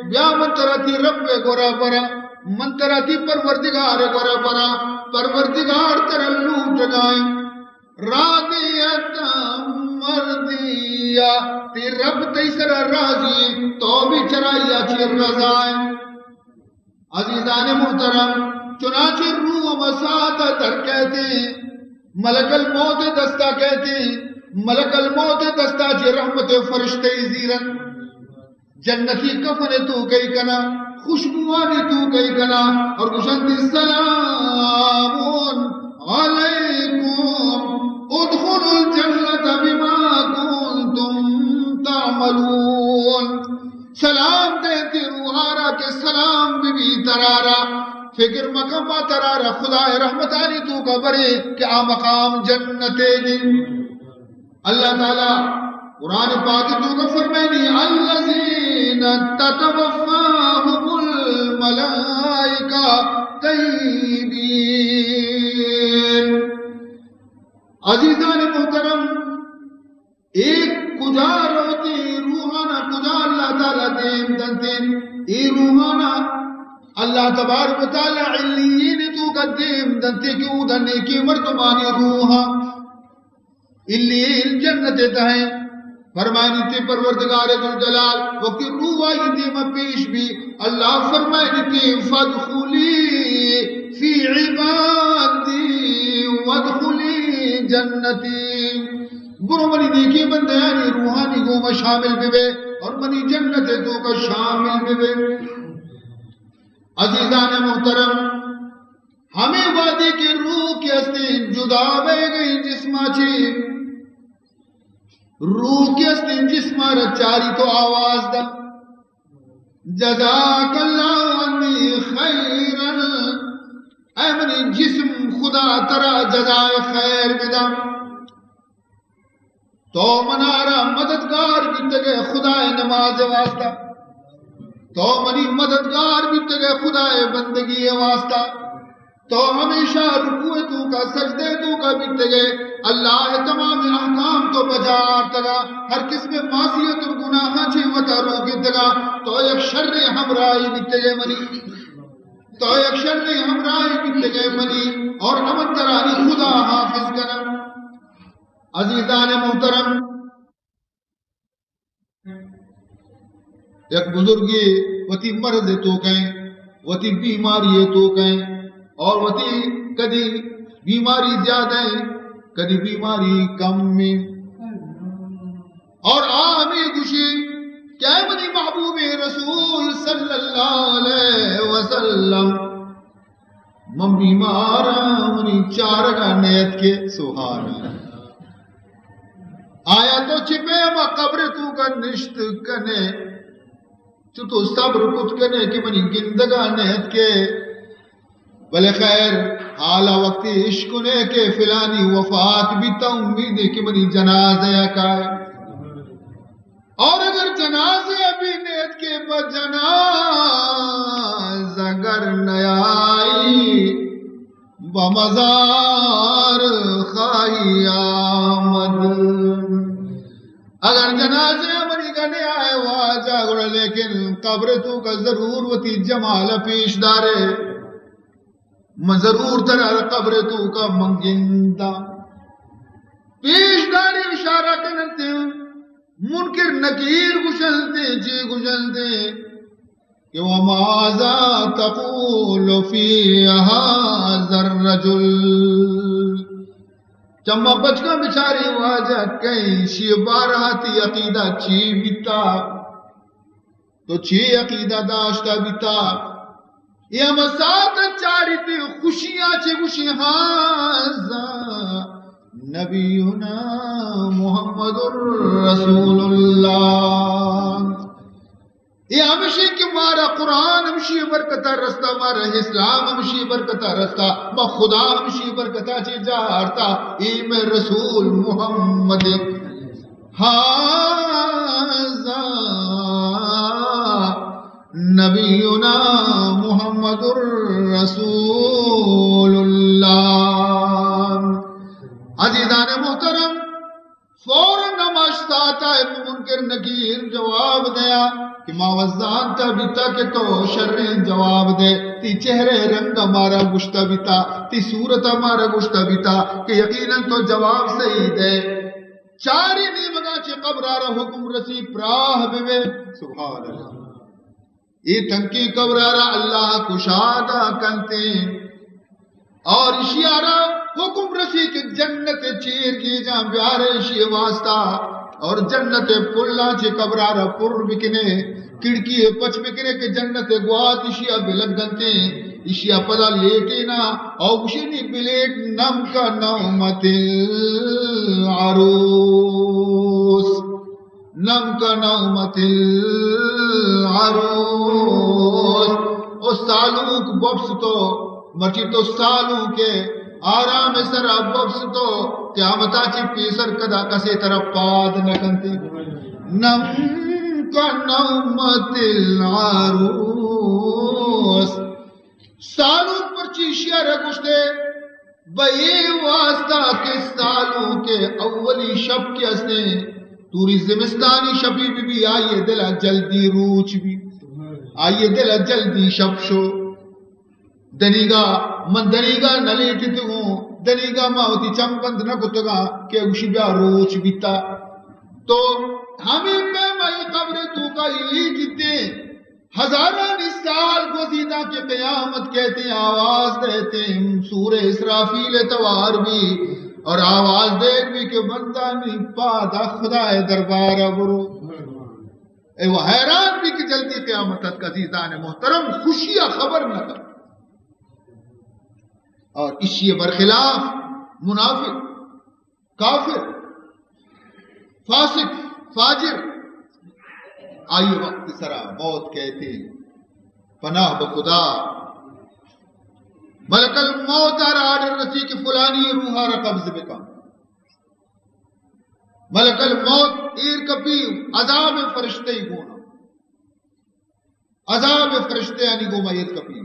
بیا منتراتی رب گورا برا منتراتی پروردگار گورا برا پروردگار طرح لوٹ گائیں راضیتا مرضیہ تی رب تیسر راضی تو بھی چرائیا چیر رضائیں عزیزان محترم چنانچہ روح مساد در کہتے ملک الموت دستا کہتے ملک الموت دستا چی رحمت فرشتے زیرن جنتی کفن تو کئی کنا خوشبوانی تو کئی کنا اور گشند السلام علیکم ادخلوا الجنة بما کنتم تعملون سلام دیتی روحارا کے سلام بھی ترارا فکر مقام ترارا خدا رحمتانی تو کا برے کہ آ مقام جنتے دن اللہ تعالی قرآن پاک تو کا فرمینی الذین تتوفاہم الملائکہ طیبین عزیزان محترم ایک کجا روتی روحانا کجا اللہ تعالیٰ دیم دنتین ای روحانا اللہ تبارک و تعالیٰ علیین تو کا دیم دنتے کیوں دننے کی مرتبانی روحا علیین جنت تہیں فرمائنی تے پروردگار ذوالجلال وقت روح آئی دیمہ پیش بھی اللہ فرمائنی تے فادخلی فی عبادی وادخلی جنتی برو منی دیکھی بندے یعنی روحانی گوما شامل بھی اور منی جنت تو کا شامل بھی عزیزان محترم ہمیں وعدے کی روح کی ہستیں جدا بے گئی جسمہ چی روح کی ہستیں جسمہ رچاری تو آواز دا جزاک اللہ عنی خیرن اے منی جسم خدا ترا جزائے خیر بدا تو منارا مددگار بیتے گئے خدا نماز واسطہ تو منی مددگار بیتے گئے خدا بندگی واسطہ تو ہمیشہ رکوع تو کا سجدے تو کا بیتے گئے اللہ تمام احکام تو بجا تگا ہر قسم معصیت اور گناہ چی وطا روکی تگا تو یک شر ہمرائی بیتے گئے منی تو یک شر ہمرائی بیتے گئے منی اور امن ترانی خدا حافظ کرم عزیزان محترم ایک بزرگی وتی مرض تو کہیں وتی بیماری تو کہیں اور وتی کدی بیماری زیادہ ہے کدی بیماری کم میں اور آمی گوشی کیا منی محبوب رسول صلی اللہ علیہ وسلم من بیمارا منی چارگا نیت کے سبحان آیا تو چھپے ما قبر تو کا نشت کنے تو صبر کت کنے کہ منی گندگا نیت کے بلے خیر حالا وقتی عشقنے کے فلانی وفات بھی تا امید ہے کہ منی جنازہ کا ہے اور اگر جنازہ بھی نیت کے بجنازہ گر نیائی بمزار خواہی آمد اگر جنازہ منی گنے آئے واجہ گڑا لیکن قبر تو کا ضرور وتی جمال پیش دارے میں ضرور ترہ قبر تو کا منگندہ پیش داری اشارہ کرتے منکر نکیر گشلتے جی گشلتے کہ وَمَاذَا تَقُولُ فِي هَذَا الرَّجُلِ چما بچ کا بیچاری واجہ کہیں شی بارہ تی عقیدہ چی بیتا تو چی عقیدہ داشتا بیتا یہ مسات چاری تی خوشیاں چی خوشی ہاں نبینا محمد رسول اللہ یہ ہمشی کہ مارا قرآن ہمشی برکتا رستا مارا اسلام ہمشی برکتا رستا با خدا ہمشی برکتا چی جارتا ایم رسول محمد ہاذا نبینا محمد رسول اللہ عزیزان محترم فوراً نماشتا آتا ہے منکر نکیر جواب دیا کہ ما وزان تا بیتا کہ تو شرین جواب دے تی چہرے رنگ ہمارا گشتا بیتا تی صورت ہمارا گشتا بیتا کہ یقیناً تو جواب صحیح دے چاری نیمگا چی قبرارا حکم رسی پراہ بے سبحان اللہ یہ تنکی قبرارا اللہ کشادہ کنتے اور اشیارا حکم رسی کہ جنت چیر کی جہاں پیارے اشی واسطہ اور جنت پلا چے قبرارا پر بکنے کڑکی پچ بکنے کہ جنت گوات اشیا بلگ گنتے اشیا پدا لیٹے نا اور اشینی بلیٹ نم کا نومت العروس نم کا نومت العروس او سالوک ببس تو مرچی تو سالوں کے آرام سر ببس تو قیامتا چی پیسر کدا کسے طرف پاد نکنتے نم کا نومت العروس سالوں پر چیشیا رگوشتے بئی واسطہ کے سالوں کے اولی شب کے اسنے توری زمستانی شبی بھی آئیے دلہ جلدی روچ بھی آئیے دلہ جلدی شب شو دنیگا من دنیگا نلیٹتے ہوں دنیگا ماوتی چمپند نکتگا کہ اوشی بیا روچ بیتا تو ہمیں پیمائی قبر تو کا لیٹتے ہزاران سال گزیدہ کے قیامت کہتے ہیں آواز دیتے ہیں سورہ اسرافیل توار بھی اور آواز دیکھ بھی کہ بندہ نہیں پادا خدا دربار برو اے وہ حیران بھی کہ جلدی قیامت کا عزیزان محترم خوشیاں خبر نہ کر اور اسی برخلاف منافق کافر فاسق فاجر آئی وقت سرا موت کہتے پناہ بخدا ملک الموت آرڈر رسی کہ فلانی روحا قبض بکا ملک الموت ایر کپی عذاب فرشتے ہی گونا عذاب فرشتے یعنی گو میت کپی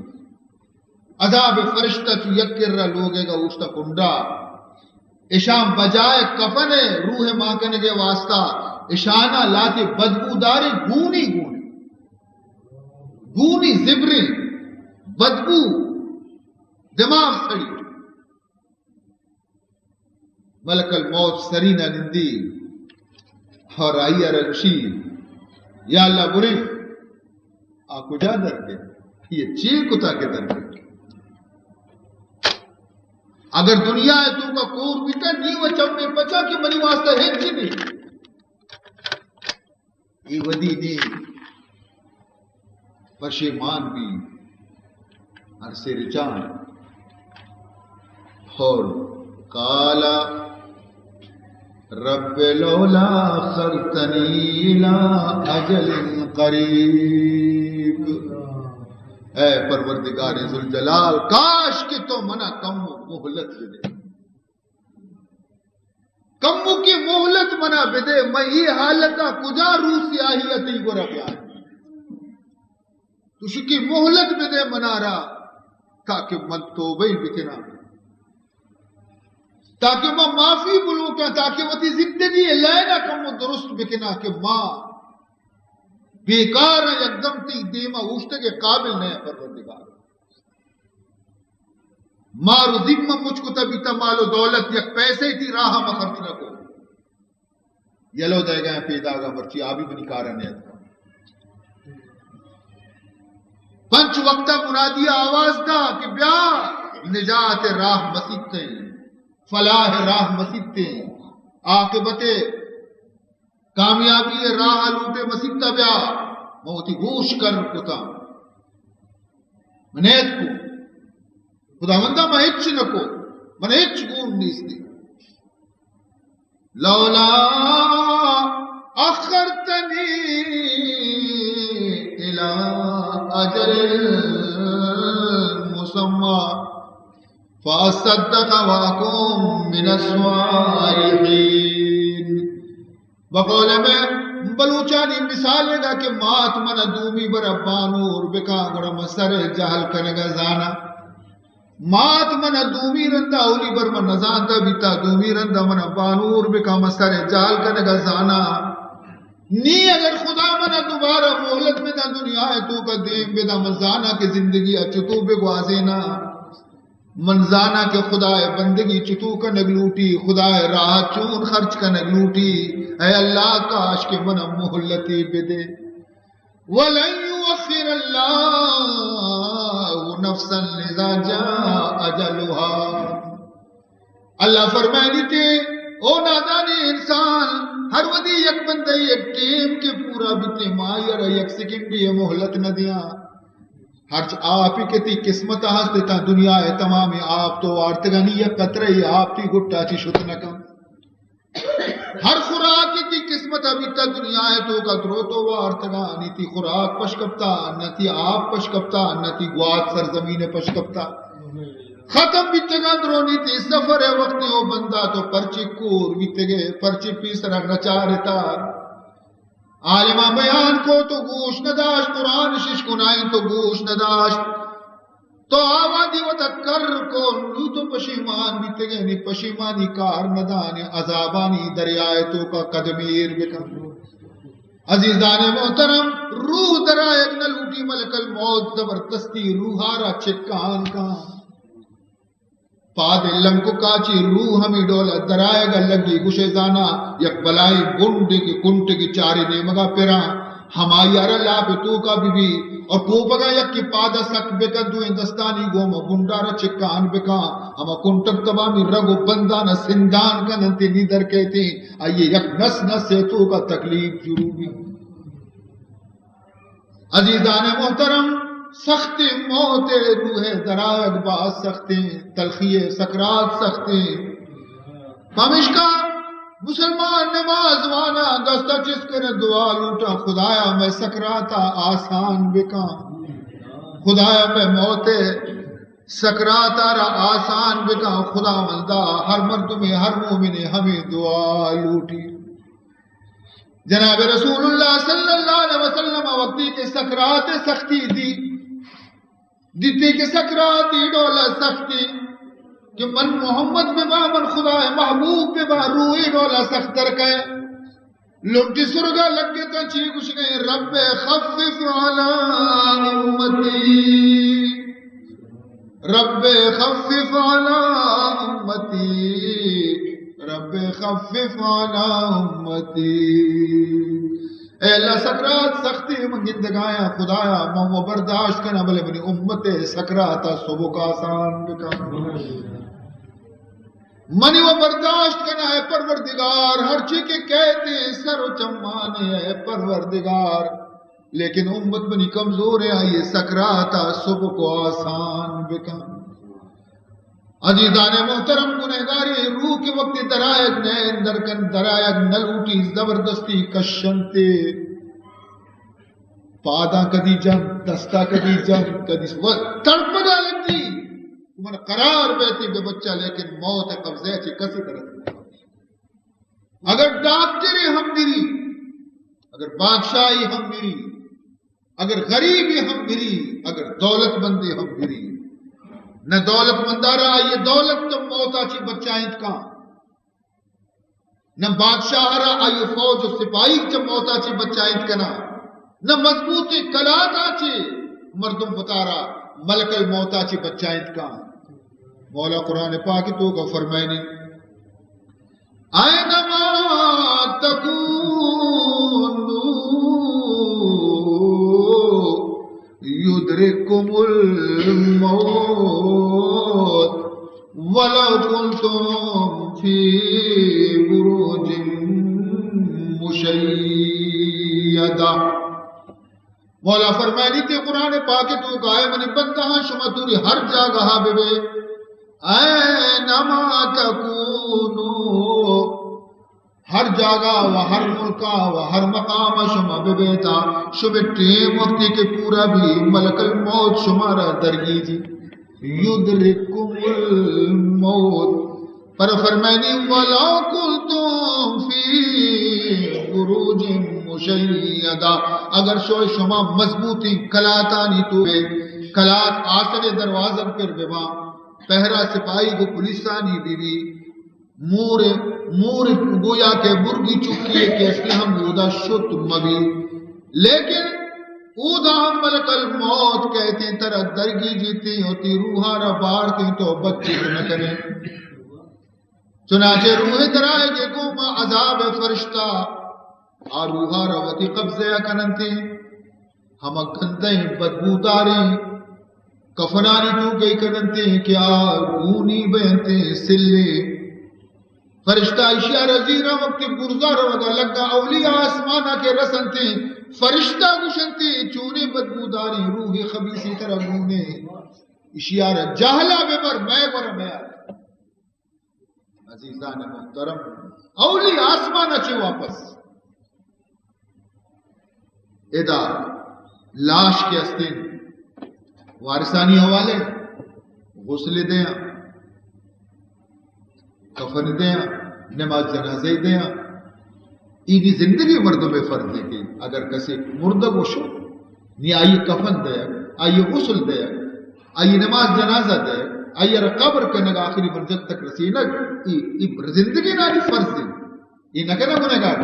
عذاب فرشتہ چو یکر رہا لوگے گا اوشتا کنڈا اشام بجائے کفنے روح ماکنے کے واسطہ اشانہ لاتے بدبوداری گونی گونی گونی زبری بدبو دماغ سڑی ملک الموت سرینہ نندی اور آئی رنشی یا اللہ بری آکو جا در کے یہ چیل کتا کے در کے اگر دنیا ہے تو کا کور بیتا نہیں وہ چمنے پچا کہ منی واسطہ ہے جی نہیں ای ودی نہیں پشیمان بھی عرصے رجان اور کالا رب لولا خرتنی الى اجل قریب اے پروردگار ذوالجلال کاش کہ تو منا کم مہلت دے کم کی مہلت منا بدے میں یہ حالتا کجا روسی آہیتی کو ربیان تو شکی مہلت بدے منا رہا تاکہ من توبہی بکنا تاکہ میں معافی بلو کیا تاکہ وہ تی زندگی لینا کم درست بکنا کہ ماں بیکار ہے یکدم تی دیما اوشتے کے قابل نہیں پروردگار مارو ذمہ مجھ کو تبیتا مالو دولت یک پیسے تھی راہ میں خرچ نہ کو یلو دے گئے پیدا گا مرچی آبی بنی کارا نیت کا پنچ وقتہ منادی آواز دا کہ بیا نجات راہ مسیح تھے فلاح راہ مسیتے عاقبت کامیابی راہ لوٹے مسیتا بیا موتی گوش کر کتا منیت کو خدا مندہ مہچ نکو منیچ گون نیستی لولا اخرتنی الى اجل مسمى فاصدق واكن من الصالحين. بقول میں بلوچانی مثال ہے گا کہ مات من دومی بربانور بکا گڑا مسر جہل کنگا زانا مات من دومی رندہ اولی بر من نزانتا بیتا دومی رندہ من بانور بکا مسر جہل کنگا زانا نی اگر خدا من دوبارہ مہلت میں دا دنیا ہے تو کا دیم بدا مزانا کے زندگی اچتو بگوازینا منزانا کے خدا بندگی چتو کا نگلوٹی خدا راہ چون خرچ کا نگلوٹی اے اللہ کاش کے من محلتی بدے وَلَن يُوَخِّرَ اللَّهُ نَفْسًا لِذَا جَاءَ أَجَلُهَا. اللہ فرمائے دیتے او نادانی انسان ہر ودی یک بندے یک ٹیم کے پورا بیتے مائر یک سیکنڈی محلت نہ دیا ہرچ آپ ہی کتی قسمت ہست تا دنیا ہے تمامی آپ تو آرتگانی یک قطرے آپ تی گھٹا چی شتنکا ہر خوراک کی قسمت ابھی تا دنیا ہے تو کا درو تو آرتگا نیتی خوراک پشکپتا نتی آپ پشکپتا نتی گواد سرزمین پشکپتا ختم بیتگا درو نیتی سفر ہے وقتی ہو بندہ تو پرچی کور بیتگے پرچی پیسرا نچارتا عالمہ بیان کو تو گوش نداشت قرآن شش کنائیں تو گوش نداشت تو آوادی و تکر کو نو تو پشیمان بیتے گئے نی پشیمانی کار ندان عذابانی دریائے تو کا قدمیر بکن. عزیزان محترم روح درائے نلوٹی ملک الموت زبردستی روحارا چکان کان پاد علم کو کاچی روح ہمیں ڈولا درائے گا لگی گشے زانا یک بلائی گنڈ کی کنٹ کی چاری دے مگا پیرا ہمائی ارلا پہ تو کا بی بی اور کوپگا یک کی پادا سک بکا دو اندستانی گوما گنڈارا چکان بکا ہما کنٹک تبامی رگو بندانا سندان کا ننتی نیدر کہتے آئیے یک نس نس سے تو کا تکلیف شروع بھی. عزیزان محترم سخت موت روح درائگ باز سختے تلخی سکرات سختے پامشکا مسلمان نماز وانا دستا چسکر دعا لوٹا خدایا میں سکراتا آسان بکا خدایا میں موت سکراتا را آسان بکا خدا مندہ ہر مرد میں ہر مومن ہمیں دعا لوٹی. جناب رسول اللہ صلی اللہ علیہ وسلم وقتی کے سکرات سختی دیتی کہ سکراتی ڈولا سختی کہ من محمد میں با من خدا محبوب میں با روحی ڈولا سختر کہے لوٹی سرگا لگے تو چی کچھ گئے رب خفف علی امتی رب خفف علی امتی رب خفف علی امتی. اے اللہ سکرات سختی من گندگایا خدایا من وہ برداشت کرنا بلے منی امت سکراتا صبح کا آسان بکا منی وہ برداشت کرنا ہے پروردگار ہر چی کے کہتے سر و چمانے ہے پروردگار لیکن امت منی کمزور ہے یہ سکراتا صبح کو آسان بکا. عزیزان محترم گنہگاری روح کے وقت درائق نین درکن درائق نلوٹی زبردستی کشنتے پادا کدی جنگ دستا کدی جنگ کدی تڑپنا لگی من قرار بیتی بے بچہ لیکن موت قبضے چی کسی طرح اگر ڈاکٹری ہم مری اگر بادشاہی ہم مری اگر غریبی ہم مری اگر دولت مندی ہم مری نہ دولت مندارا یہ دولت تو موتا چی بچائیں کا نہ بادشاہ را آئی فوج و سپاہی چا موتا چی بچائیں کنا نہ مضبوطی کلاتا چی مردم بتارا ملک الموتا چی بچائیں کا. مولا قرآن پاک تو کا فرمائنی اینما تکونو یدرککم الموت ولو کنتم فرمانی تے قرآن پاک تو گائے منی بندہ شما توری ہر جگہ بے اینما تکونو ہر جگہ و ہر ملکہ و ہر مقام شما ببیتا شما ٹیم وقتی کے پورا بھی ملک الموت شمارا درگیجی یدرککم الموت پر فرمانی وَلَوْ كُنْتُمْ فِي بُرُوجٍ مُشَيَّدَةٍ اگر شوئے شما مضبوطی کلاتانی تو بے کلات آسر دروازم پر بما پہرا سپاہی کو پولیسانی بھی مور گویا کہ مرگی چکی ہے کہ اصلی ہم اودا شت مبی لیکن اودا ہم ملک الموت کہتے ہیں ترہ درگی جیتی ہوتی روحانا بارتی تو بچے کو نہ کریں چنانچہ روح درائے گے کو ما عذاب فرشتہ اور روحا روتی قبضہ کننتے ہم گندیں بدبوداریں کفنانی تو گئی کننتے کیا گونی بہنتے سلے فرشتہ اشیاء رزیرہ وقت برزہ روگا لگا اولیاء آسمانہ کے رسنتے فرشتہ گشنتے چونے بدبوداریں روح خبیثی طرح گونے اشیاء جہلہ بے بر میں عزیزان محترم اولیاء آسمانہ چھے واپس ادا لاش کے استین وارثانی حوالے غسل دیں کفن دیں نماز جنازے دیں ایدی زندگی مردوں میں فرض ہے کہ اگر کسی مردہ گوشو نی آئی کفن دے آئی غسل دے آئی نماز جنازہ دے آئی قبر کنگا آخری منزل تک رسینا زندگی ناری فرض ہے یہ نہ کہنا گناہگار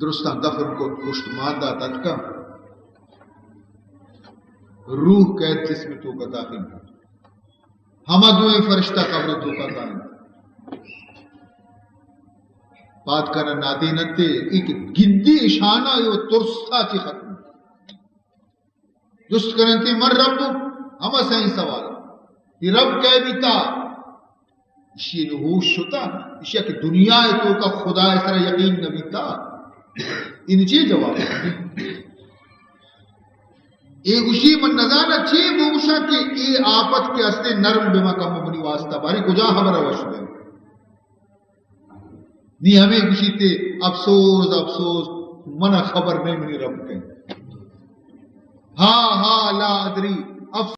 درستان دفن کو کشت مادہ تتکا روح قید جسم تو کا داخل ہما دوئے فرشتہ قبر تو کا داخل بات کرنا نادینتے ایک گندی اشانہ یہ ترسا چی ختم جس کرنتے من رب ہما صحیح سوال یہ رب کہہ بیتا اسی نحوش شتا اسی کہ دنیا تو کا خدا اس طرح یقین نبیتا ان چی جواب ایک اسی من نظانہ چی موشا کہ ای آپت کے استے نرم بما کا مبنی واسطہ باری کجا خبر وش میں نی ہمیں کسی تے افسوس منہ خبر نہیں منی رب کہیں ہاں لا ادری